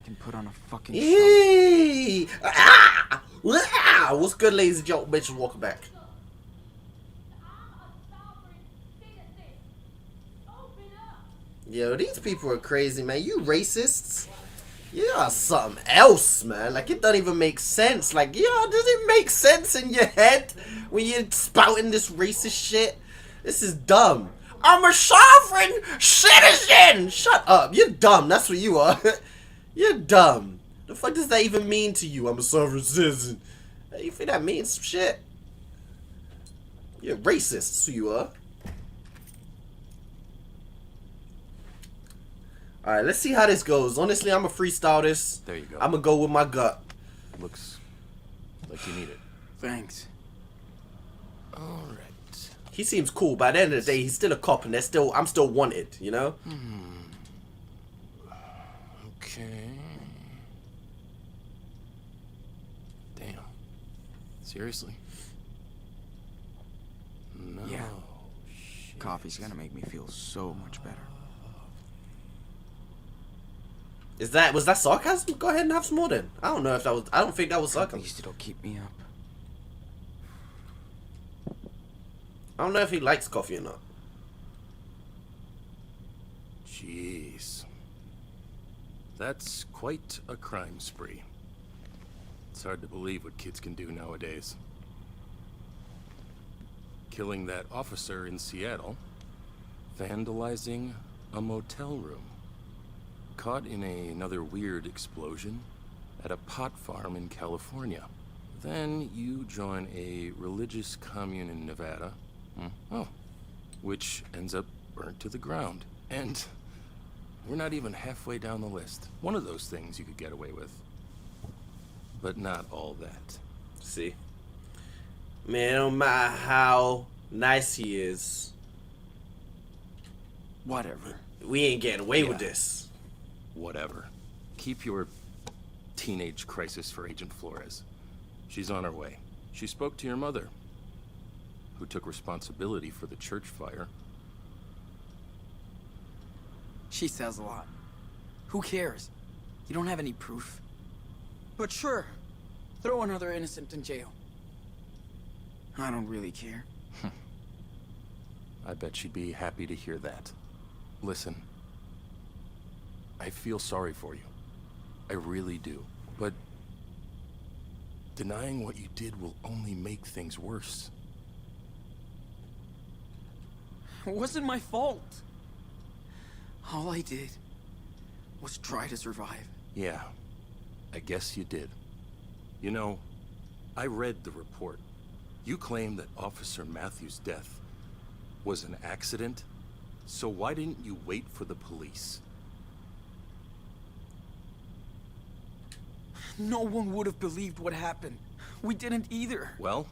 can put on a fucking show. Eee! Ah! Ah! What's good, ladies and gentlemen? Bitches, welcome back. Yo, these people are crazy, man. You racists? You are something else, man. Like, it doesn't even make sense. Like, yo, does it make sense in your head when you're spouting this racist shit? This is dumb. I'm a sovereign citizen! Shut up. You're dumb. That's what you are. You're dumb. The fuck does that even mean to you? I'm a sovereign citizen. You think that means some shit? You're racist. That's who you are. Alright, let's see how this goes. Honestly, I'm gonna freestyle this. There you go. I'm gonna go with my gut. Looks like you need it. Thanks. Alright. He seems cool. By the end of the day, he's still a cop, and I'm still wanted, you know? Okay. Damn. Seriously? No. Yeah. Shit. Coffee's gonna make me feel so much better. Was that sarcasm? Go ahead and have some more then. I don't know if that was. I don't think that was At sarcasm. least it'll keep me up. I don't know if he likes coffee or not. Jeez. That's quite a crime spree. It's hard to believe what kids can do nowadays. Killing that officer in Seattle. Vandalizing a motel room. Caught in another weird explosion at a pot farm in California. Then you join a religious commune in Nevada. Oh, which ends up burnt to the ground. And we're not even halfway down the list. One of those things you could get away with. But not all that. See? Man, no matter how nice he is, Whatever. we ain't getting away with Yeah. this. Whatever. Keep your teenage crisis for Agent Flores. She's on her way. She spoke to your mother, who took responsibility for the church fire. She says a lot. Who cares? You don't have any proof. But sure, throw another innocent in jail. I don't really care. I bet she'd be happy to hear that. Listen, I feel sorry for you. I really do. But denying what you did will only make things worse. It wasn't my fault. All I did was try to survive. Yeah, I guess you did. You know, I read the report. You claim that Officer Matthews' death was an accident, so why didn't you wait for the police? No one would have believed what happened. We didn't either. Well,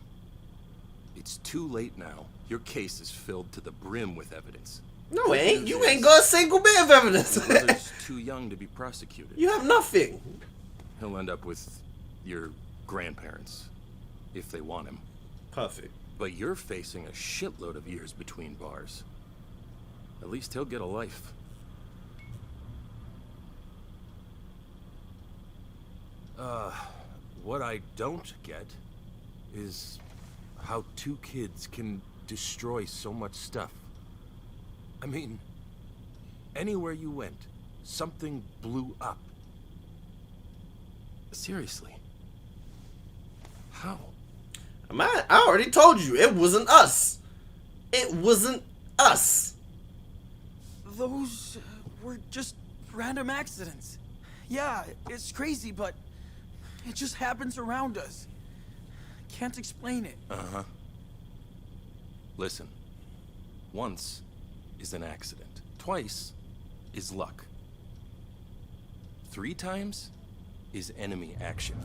it's too late now. Your case is filled to the brim with evidence. No, it ain't. You ain't got a single bit of evidence. Your brother's too young to be prosecuted. You have nothing. He'll end up with your grandparents, if they want him. Perfect. But you're facing a shitload of years between bars. At least he'll get a life. What I don't get is how two kids can destroy so much stuff. I mean, anywhere you went, something blew up. Seriously. How? Man, I already told you, it wasn't us. It wasn't us. Those were just random accidents. Yeah, it's crazy, but it just happens around us. Can't explain it. Uh-huh. Listen. Once is an accident. Twice is luck. 3 times is enemy action.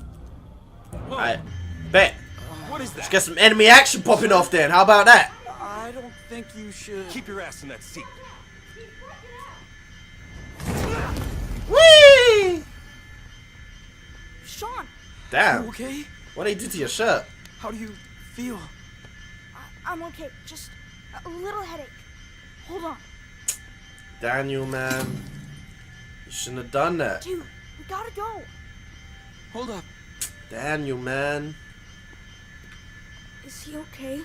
I bet. What is Let's that? get some enemy action popping off then. How about that? I don't think you should... Keep your ass in that seat. Whee! Sean, Damn. You okay? What they did to your shirt? How do you feel? I'm okay. Just a little headache. Hold on. Daniel, man. You shouldn't have done that. Dude, we gotta go. Hold up. Daniel, man. Is he okay?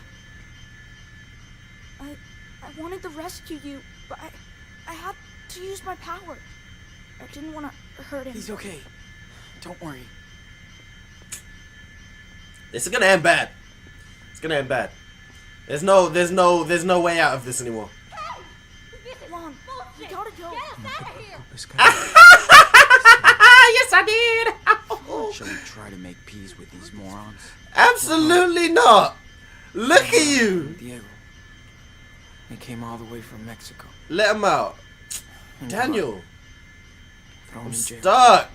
I wanted to rescue you, but I had to use my power. I didn't want to hurt him. He's okay. Don't worry. This is gonna end bad. It's gonna end bad. There's no way out of this anymore. Hey! Come on, we gotta go. Get us out of here! Yes, I did. Shall we try to make peace with these morons? Absolutely not. Look at you. Diego. They came all the way from Mexico. Let him out. And Daniel. throw him I'm in jail. stuck.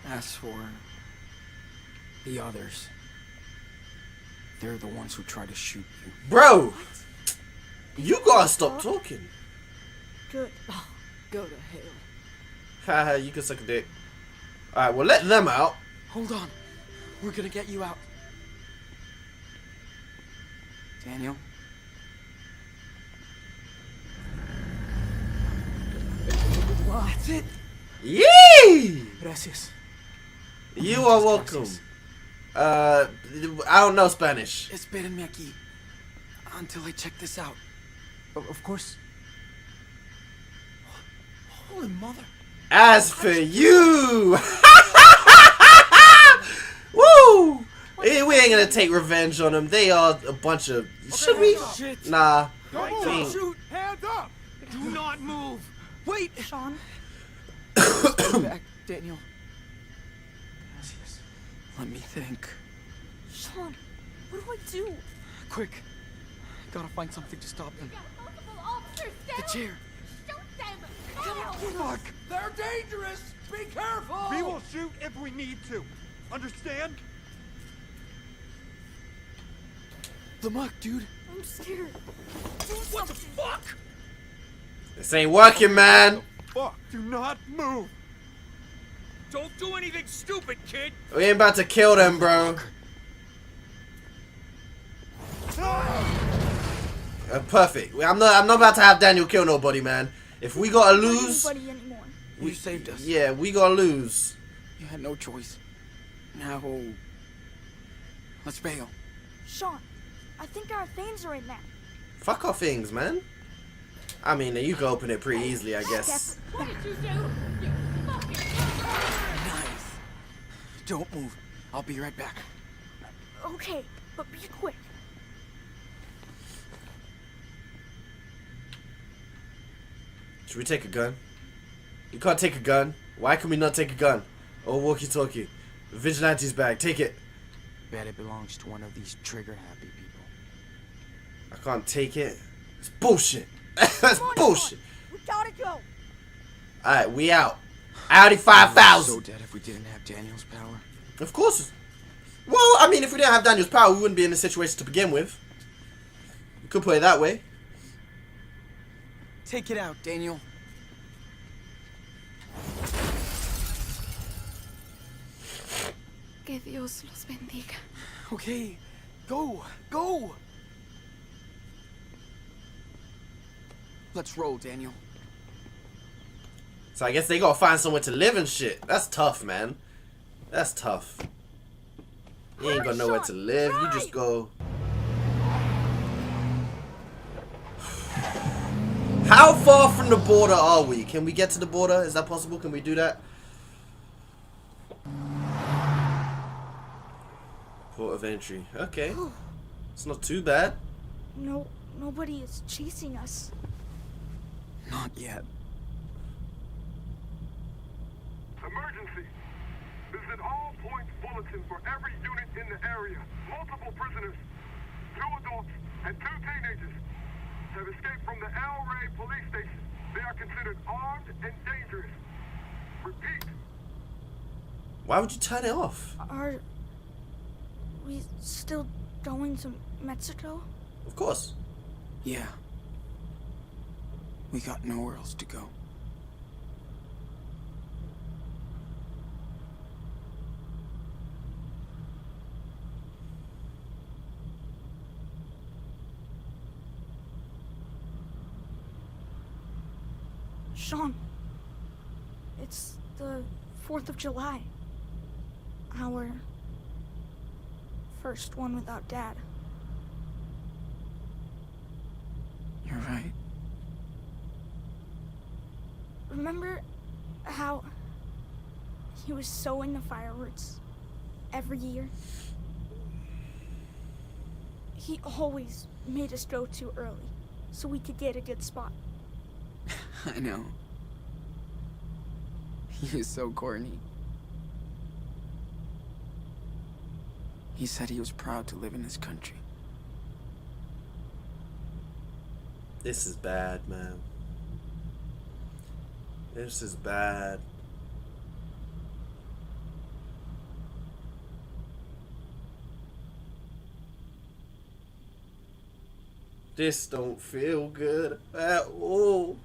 As for the others, they're the ones who try to shoot you. Bro. You gotta stop talking. Good. Go to hell. Haha, you can suck a dick. Alright, well let them out. Hold on. We're gonna get you out. Daniel? That's it. Yee! Gracias. You are welcome. I don't know Spanish. Espérenme aquí. Until I check this out. Of course. Holy mother. As for you, woo! We ain't gonna take revenge on them. They are a bunch of. Should we? Shit. Nah. Don't shoot. Hands up. Do not move. Wait. Sean, Back, Daniel. Gracias. Let me think. Sean, what do I do? Quick. Gotta find something to stop them. Multiple officers down! The chair. Shoot them! Now! Fuck. They're dangerous. Be careful. We will shoot if we need to. Understand? The muck, dude. I'm scared. Do What the something. fuck? This ain't working, man. Fuck, do not move. Don't do anything stupid, kid. We ain't about to kill them, bro. Perfect. I'm not about to have Daniel kill nobody, man. If we gotta lose, Anybody anymore. You saved us. yeah, we gotta lose. You had no choice. Now, let's bail. Sean, I think our things are in there. Fuck off things, man. I mean, you can open it pretty easily, I guess. What did you do? You fucking Nice. Don't move. I'll be right back. Okay, but be quick. Should we take a gun? You can't take a gun. Why can we not take a gun? Oh, walkie-talkie. The vigilante's bag. Take it. Bet it belongs to one of these trigger-happy people. I can't take it. It's bullshit. That's Come on, bullshit. Sean, we gotta go. Alright, we out. Audi We were 5000. so dead if we didn't have Daniel's power. Of course. Well, I mean, if we didn't have Daniel's power, we wouldn't be in this situation to begin with. You could put it that way. Take it out, Daniel. Que Dios los bendiga. Okay, go, go. Let's roll, Daniel. So I guess they gotta find somewhere to live and shit. That's tough, man. That's tough. You ain't got nowhere to live. You just go. How far from the border are we? Can we get to the border? Is that possible? Can we do that? Port of entry. Okay. It's not too bad. No, nobody is chasing us. Not yet. Emergency! Visit all points bulletin for every unit in the area. Multiple prisoners, 2 adults, and 2 teenagers have escaped from the El Rey police station. They are considered armed and dangerous. Repeat. Why would you turn it off? Are we still going to Mexico? Of course. Yeah. We got nowhere else to go. Sean, it's the 4th of July. Our first one without Dad. You're right. Remember how he was so into fireworks every year? He always made us go too early so we could get a good spot. I know. He is so corny. He said he was proud to live in this country. This is bad, man. This is bad. This don't feel good at all.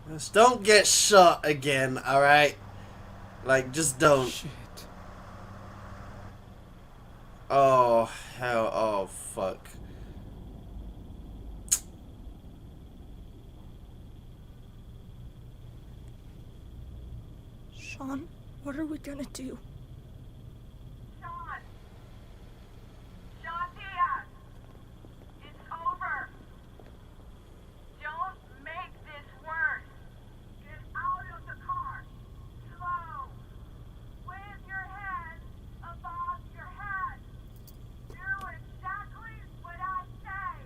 Just don't get shot again, alright? Like, just don't. Shit. Oh, hell. Oh, fuck. Sean, what are we gonna do? Sean! Sean Diaz! It's over! Don't make this worse! Get out of the car! Slow! With your head above your head! Do exactly what I say!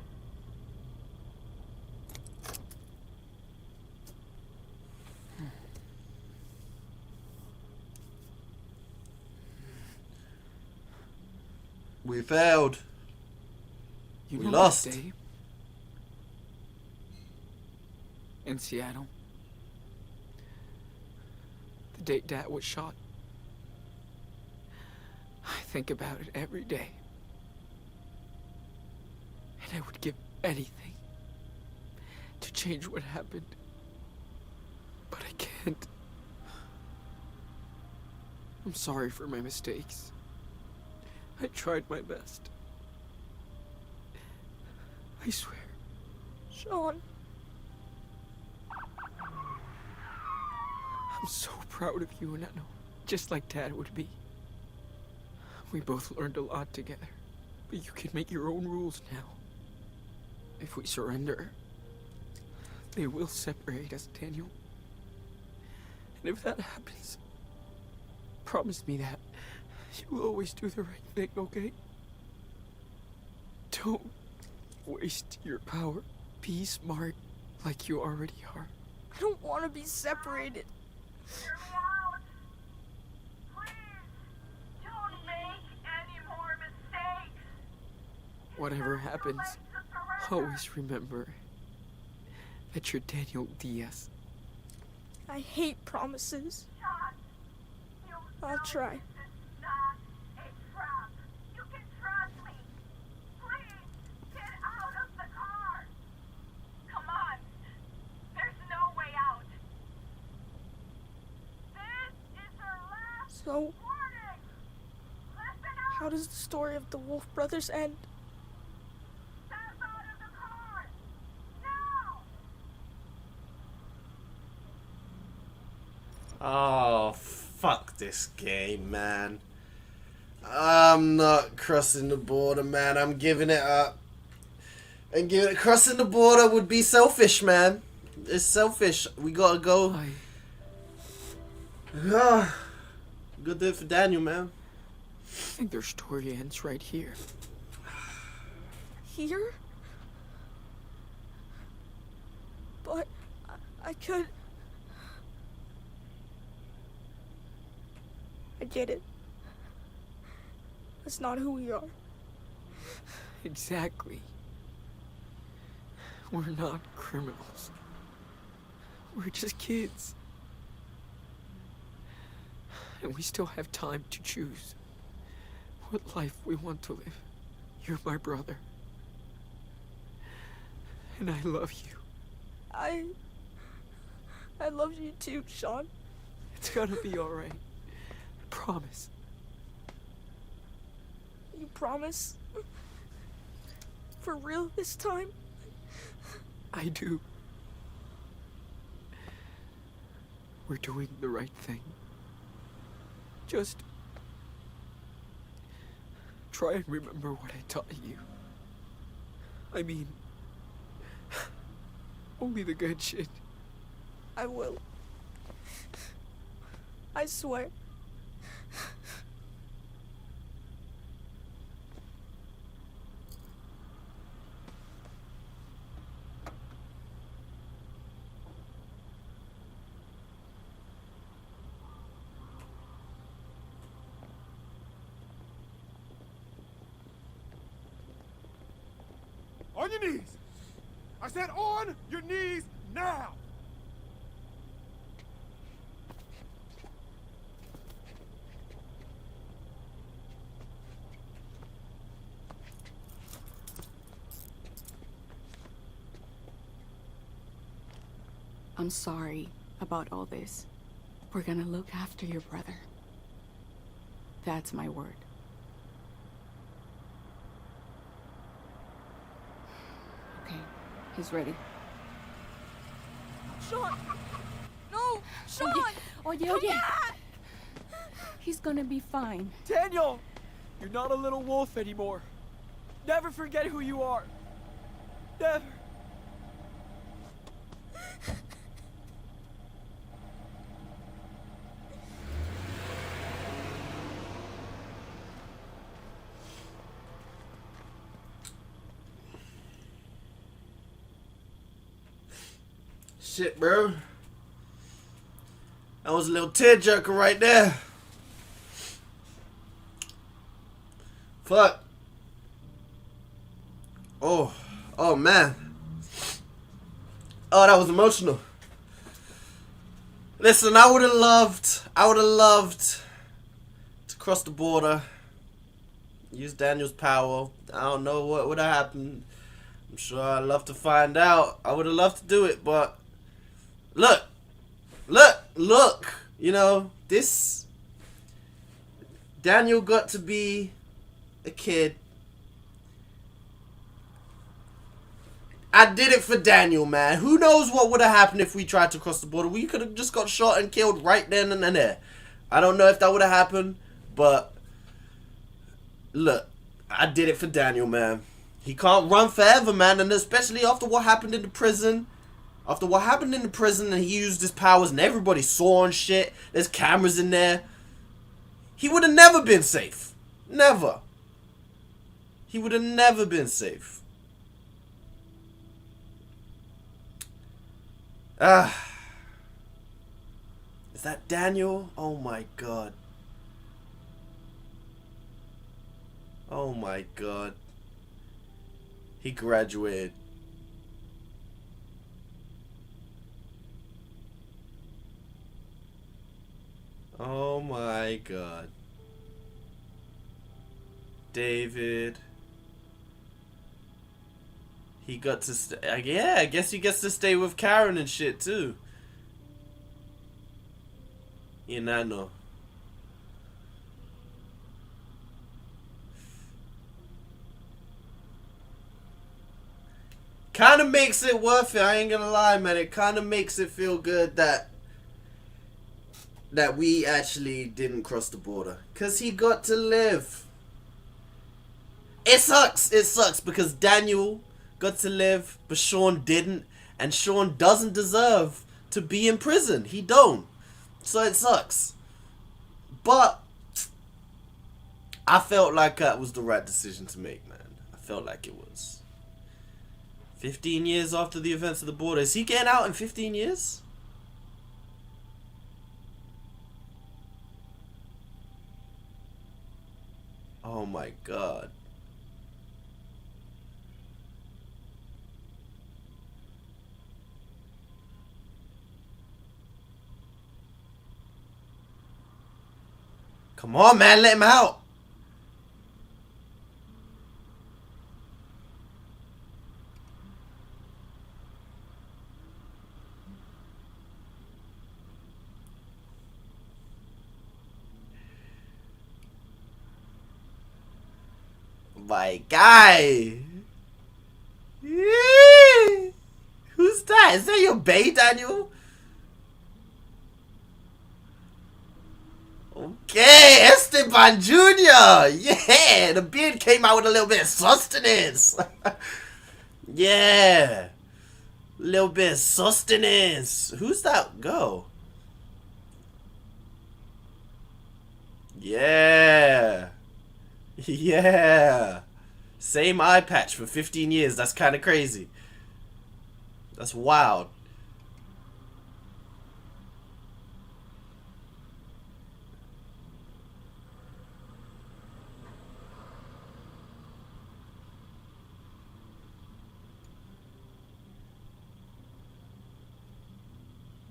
We failed. You We know lost. that day in Seattle? The day Dad was shot. I think about it every day. And I would give anything to change what happened. But I can't. I'm sorry for my mistakes. I tried my best. I swear. Sean, I'm so proud of you, and I know, just like Dad would be. We both learned a lot together, but you can make your own rules now. If we surrender, they will separate us, Daniel. And if that happens, promise me that you will always do the right thing, okay? Don't waste your power. Be smart like you already are. I don't want to be separated. Hear me out! Please! Don't make any more mistakes! Whatever happens, always remember that you're Daniel Diaz. I hate promises. Sean, you I'll know try. this is not a trap. You can trust me. Please, get out of the car. Come on. There's no way out. This is your last So, warning. Listen up. how does the story of the Wolf Brothers end? Step out of the car. Now. Oh, fuck this game, man. I'm not crossing the border, man. I'm giving it up. And crossing the border would be selfish, man. It's selfish. We gotta go. Gotta do it for Daniel, man. I think their story ends right here. Here? But I could... I get it. That's not who we are. Exactly. We're not criminals. We're just kids. And we still have time to choose what life we want to live. You're my brother. And I love you. I love you too, Sean. It's gonna be alright. Promise. You promise? For real this time? I do. We're doing the right thing. Just try and remember what I taught you. I mean, only the good shit. I will. I swear. On your knees! I said on your knees now! I'm sorry about all this. We're gonna look after your brother. That's my word. Okay, he's ready. Sean! No! Sean! Oye, Come oye. back! He's gonna be fine. Daniel! You're not a little wolf anymore. Never forget who you are. Never. Shit, bro. That was a little tearjerker right there. Fuck. Oh man. Oh, that was emotional. Listen, I would have loved to cross the border, use Daniel's power. I don't know what would have happened. I'm sure I'd love to find out. I would have loved to do it, but look. You know, this Daniel got to be a kid. I did it for Daniel, man. Who knows what would have happened if we tried to cross the border? We could have just got shot and killed right then and there. I don't know if that would have happened, but look, I did it for Daniel, man. He can't run forever, man, and especially after what happened in the prison. After what happened in the prison and he used his powers and everybody saw and shit, there's cameras in there. He would have never been safe. Never. He would have never been safe. Is that Daniel? Oh my god. Oh my god. He graduated. Oh my god. David. He got to stay. Yeah, I guess he gets to stay with Karen and shit too. You know. Kind of makes it worth it. I ain't gonna lie, man. It kind of makes it feel good that we actually didn't cross the border, cause he got to live. It sucks. It sucks because Daniel got to live, but Sean didn't, and Sean doesn't deserve to be in prison. He don't. So it sucks. But I felt like that was the right decision to make, man. I felt like it was. 15 years after the events of the border. Is he getting out in 15 years? Oh my god. Come on, man, let him out. My guy. Yeah. that? Is that your bae, Daniel? Okay, Esteban Jr. Yeah, the beard came out with a little bit of sustenance. Yeah. A little bit of sustenance. Who's that girl? Yeah. Yeah. Same eye patch for 15 years. That's kind of crazy. That's wild.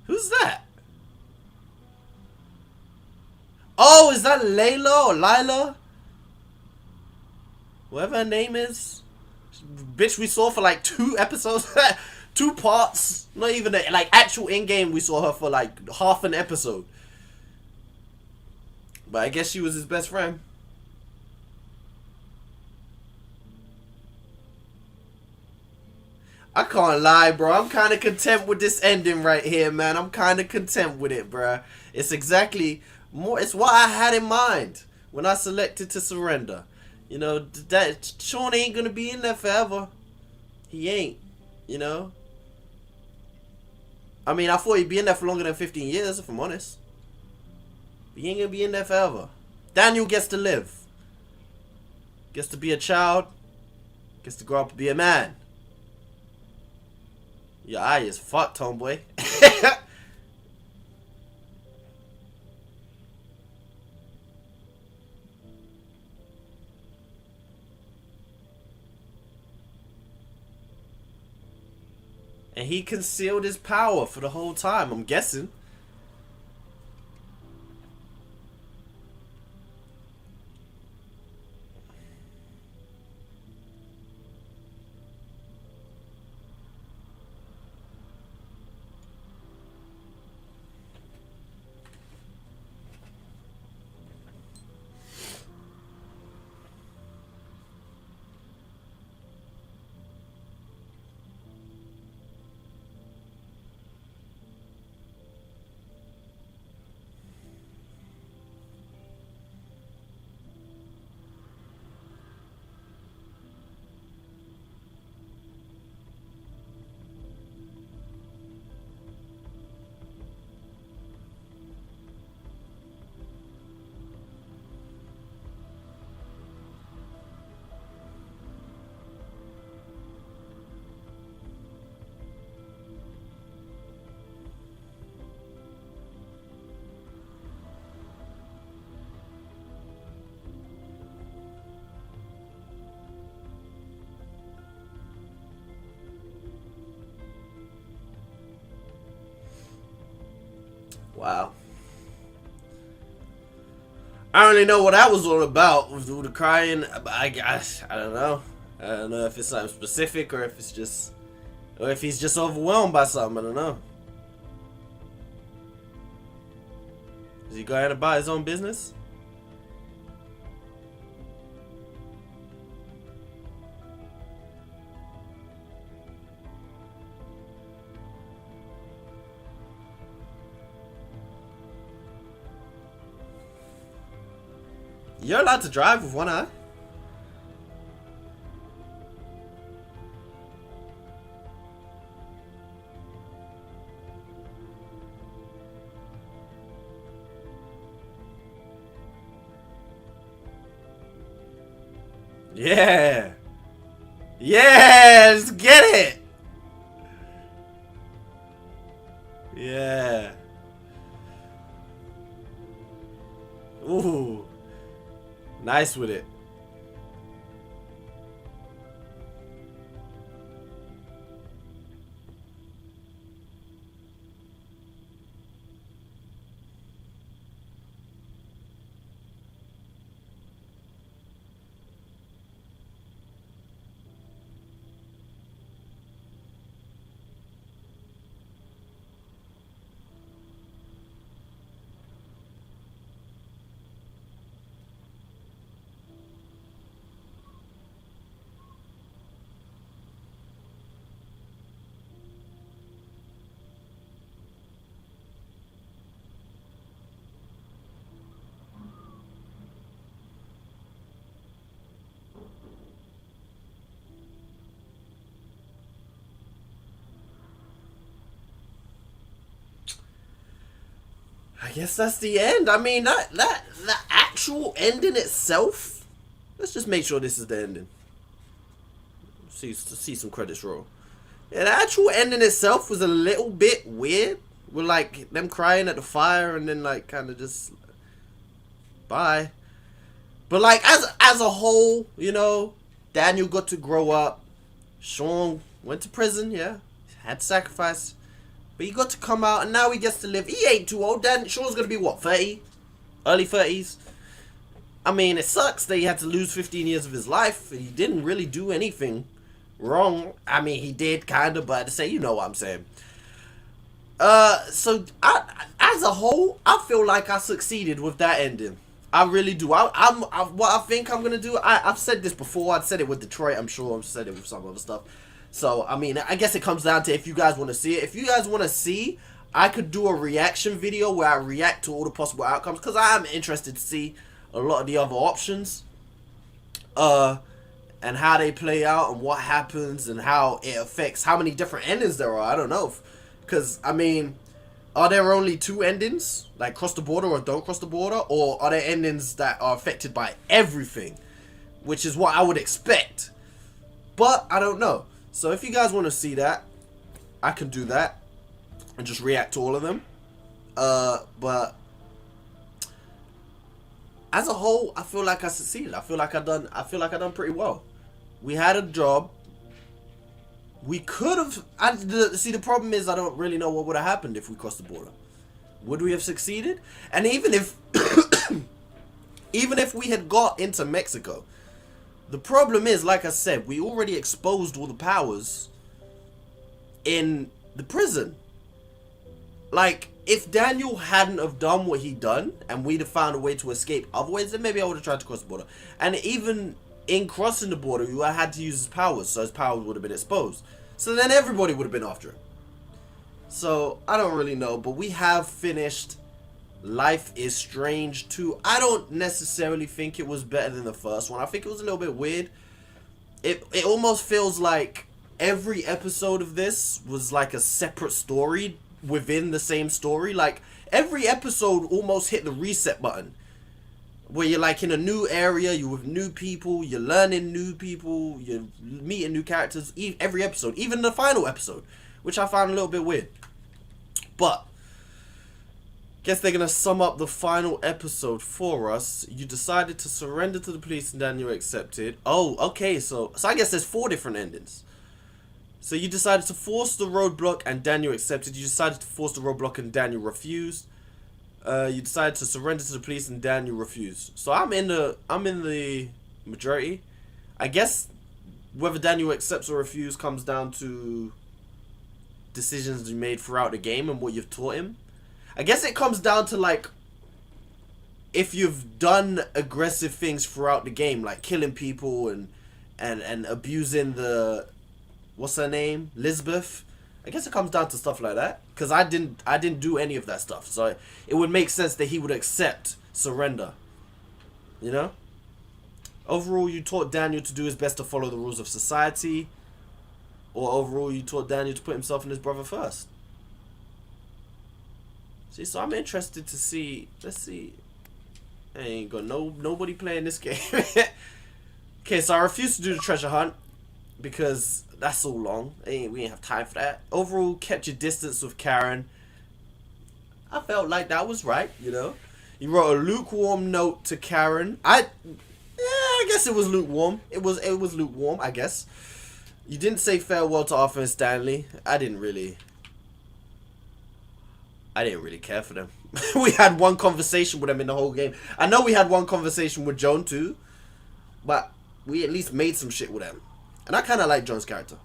Who's that? Oh, is that Layla or Lila? Whatever her name is. Bitch, we saw for like 2 episodes. 2 parts. Not even like actual in-game, we saw her for like half an episode. But I guess she was his best friend. I can't lie, bro. I'm kind of content with this ending right here, man. I'm kind of content with it, bro. It's exactly more. It's what I had in mind when I selected to surrender. You know, that Sean ain't gonna be in there forever. He ain't. You know. I mean, I thought he'd be in there for longer than 15 years, if I'm honest. But he ain't gonna be in there forever. Daniel gets to live. Gets to be a child. Gets to grow up and be a man. Your eye is fucked, homeboy. And he concealed his power for the whole time, I'm guessing. Wow. I don't really know what that was all about with the crying. I don't know. I don't know if it's something specific or if it's just, or if he's just overwhelmed by something. I don't know. Is he going about his own business? You're allowed to drive with one eye? Yeah. Yeah, let's get it. Yeah. Ooh. Nice with it. I guess that's the end. I mean, the actual ending itself. Let's just make sure this is the ending. See some credits roll. Yeah, the actual ending itself was a little bit weird. With like them crying at the fire and then like kind of just bye. But like as a whole, you know, Daniel got to grow up. Sean went to prison, yeah, had to sacrifice, but he got to come out and now he gets to live. He ain't too old. Sean's gonna be what, 30, early 30s. I mean, it sucks that he had to lose 15 years of his life. He didn't really do anything wrong. I mean, he did kind of, but to say, you know what I'm saying. So as a whole, I feel like I succeeded with that ending. I really do. What I think I'm gonna do. I've said this before. I've said it with Detroit. I'm sure I've said it with some other stuff. So I mean, I guess it comes down to if you guys want to see it. If you guys want to see, I could do a reaction video where I react to all the possible outcomes because I am interested to see a lot of the other options. And how they play out and what happens and how it affects how many different endings there are. I don't know. Because, I mean, are there only 2 endings? Like, cross the border or don't cross the border? Or are there endings that are affected by everything? Which is what I would expect. But, I don't know. So, if you guys want to see that, I can do that. And just react to all of them. But, as a whole, I feel like I succeeded. I feel like I done pretty well. We had a job. We could have... See, the problem is I don't really know what would have happened if we crossed the border. Would we have succeeded? And even if... even if we had got into Mexico, the problem is, like I said, we already exposed all the powers in the prison. Like, if Daniel hadn't have done what he done, and we'd have found a way to escape otherwise, then maybe I would have tried to cross the border. And even in crossing the border, you had to use his powers, so his powers would have been exposed. So then everybody would have been after him. So, I don't really know, but we have finished Life is Strange 2. I don't necessarily think it was better than the first one. I think it was a little bit weird. It almost feels like every episode of this was like a separate story within the same story. Like, every episode almost hit the reset button. Where you're like in a new area, you're with new people, you're learning new people, you're meeting new characters. Every episode, even the final episode, which I found a little bit weird. But, guess they're going to sum up the final episode for us. You decided to surrender to the police and Daniel accepted. Oh, okay, so I guess there's 4 different endings. So you decided to force the roadblock and Daniel accepted. You decided to force the roadblock and Daniel refused. You decided to surrender to the police and Daniel refused. So I'm in the majority. I guess whether Daniel accepts or refuses comes down to decisions you made throughout the game and what you've taught him. I guess it comes down to like if you've done aggressive things throughout the game, like killing people and abusing the, what's her name, Lisbeth. I guess it comes down to stuff like that, because I didn't do any of that stuff, so it would make sense that he would accept surrender, you know. Overall, you taught Daniel to do his best to follow the rules of society, or overall you taught Daniel to put himself and his brother first. See, so I'm interested to see. Let's see. I ain't got nobody playing this game. Okay, so I refuse to do the treasure hunt because that's so long. We ain't have time for that. Overall, kept your distance with Karen. I felt like that was right, you know. You wrote a lukewarm note to Karen. I guess it was lukewarm. It was lukewarm, I guess. You didn't say farewell to Arthur and Stanley. I didn't really care for them. We had one conversation with them in the whole game. I know we had one conversation with Joan too, but we at least made some shit with them. And I kind of like Joan's character.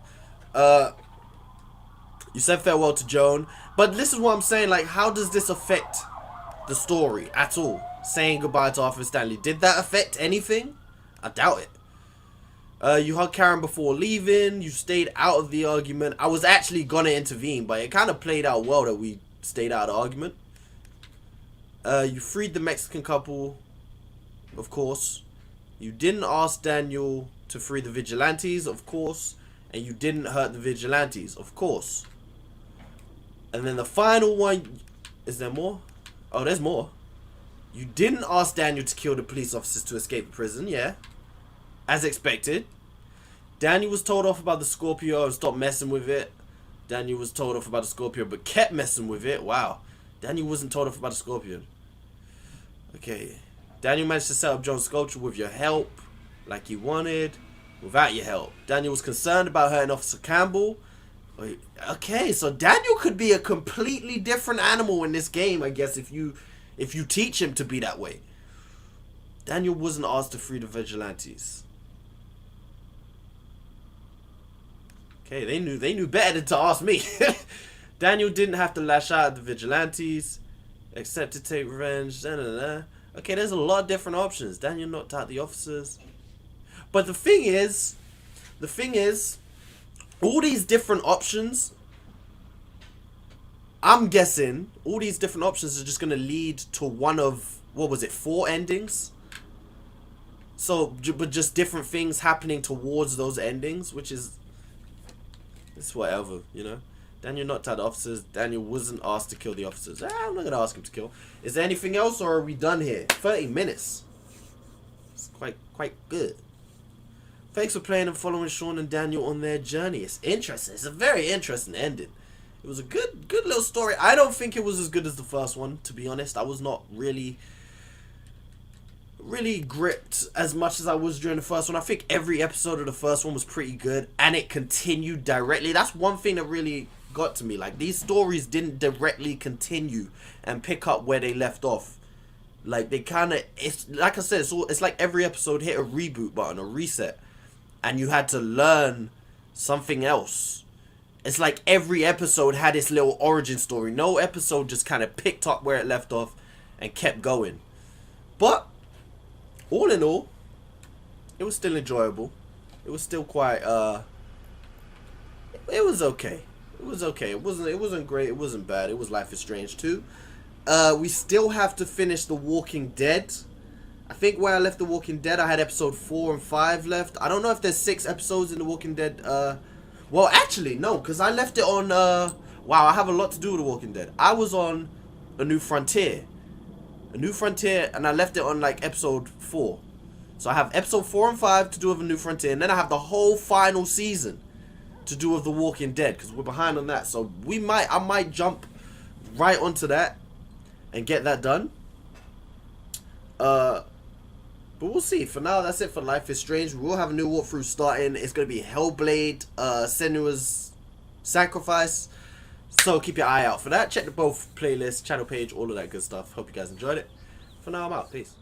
You said farewell to Joan. But this is what I'm saying. Like, how does this affect the story at all? Saying goodbye to Arthur Stanley. Did that affect anything? I doubt it. You hugged Karen before leaving. You stayed out of the argument. I was actually going to intervene, but it kind of played out well that we stayed out of the argument. You freed the Mexican couple. Of course. You didn't ask Daniel to free the vigilantes, of course, and you didn't hurt the vigilantes, of course. And then the final one, is there more? Oh, there's more. You didn't ask Daniel to kill the police officers to escape the prison, yeah. As expected. Daniel was told off about the Scorpio and stopped messing with it. Daniel was told off about the Scorpio but kept messing with it. Wow. Daniel wasn't told off about the Scorpion. Okay. Daniel managed to set up John's sculpture with your help, like you wanted, without your help. Daniel was concerned about hurting Officer Campbell. Okay, so Daniel could be a completely different animal in this game, I guess, if you teach him to be that way. Daniel wasn't asked to free the vigilantes. Okay, they knew better than to ask me. Daniel didn't have to lash out at the vigilantes, except to take revenge. Okay, there's a lot of different options. Daniel knocked out the officers. But the thing is, all these different options, I'm guessing, all these different options are just going to lead to one of, what was it, 4 endings? So, but just different things happening towards those endings, which is, it's whatever, you know? Daniel knocked out the officers. Daniel wasn't asked to kill the officers. I'm not going to ask him to kill. Is there anything else, or are we done here? 30 minutes. It's quite good. Thanks for playing and following Sean and Daniel on their journey. It's interesting. It's a very interesting ending. It was a good little story. I don't think it was as good as the first one, to be honest. I was not really gripped as much as I was during the first one. I think every episode of the first one was pretty good, and it continued directly. That's one thing that really got to me. Like, these stories didn't directly continue and pick up where they left off. Like, they kind of, it's like I said, it's like every episode hit a reboot button, a reset, and you had to learn something else. It's like every episode had its little origin story. No episode just kind of picked up where it left off and kept going. But all in all, it was still enjoyable. It was still quite it was okay. It was okay. It wasn't great. It wasn't bad. It was Life is Strange 2. We still have to finish The Walking Dead. I think where I left The Walking Dead, I had episode 4 and 5 left. I don't know if there's 6 episodes in The Walking Dead. Well, actually, no, because I left it on, wow, I have a lot to do with The Walking Dead. I was on A New Frontier. A New Frontier, and I left it on, like, episode 4. So I have episode 4 and 5 to do with A New Frontier, and then I have the whole final season to do with The Walking Dead, because we're behind on that. So I might jump right onto that and get that done. But we'll see. For now, that's it for Life is Strange. We will have a new walkthrough starting. It's going to be Hellblade, Senua's Sacrifice. So keep your eye out for that. Check the both playlists, channel page, all of that good stuff. Hope you guys enjoyed it. For now, I'm out. Peace.